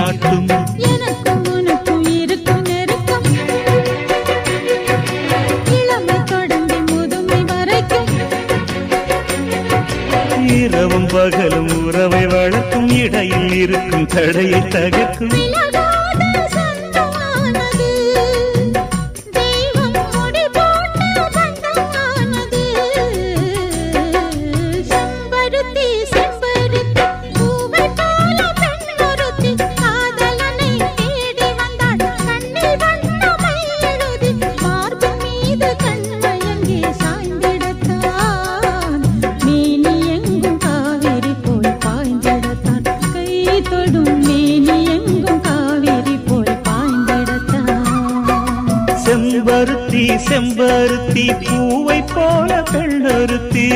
காட்டும். எனக்கும் உனக்கும் இருக்கும் நெருக்கம் இளமை தொடங்கி முதுமை வரைக்கும். இரவும் பகலும் உறவை வளர்க்கும் இடையில் இருக்கும் தடையை தகர்க்கும். செம்பருத்தி செம்பருத்தி பூவை போல பெண்ணொருத்தி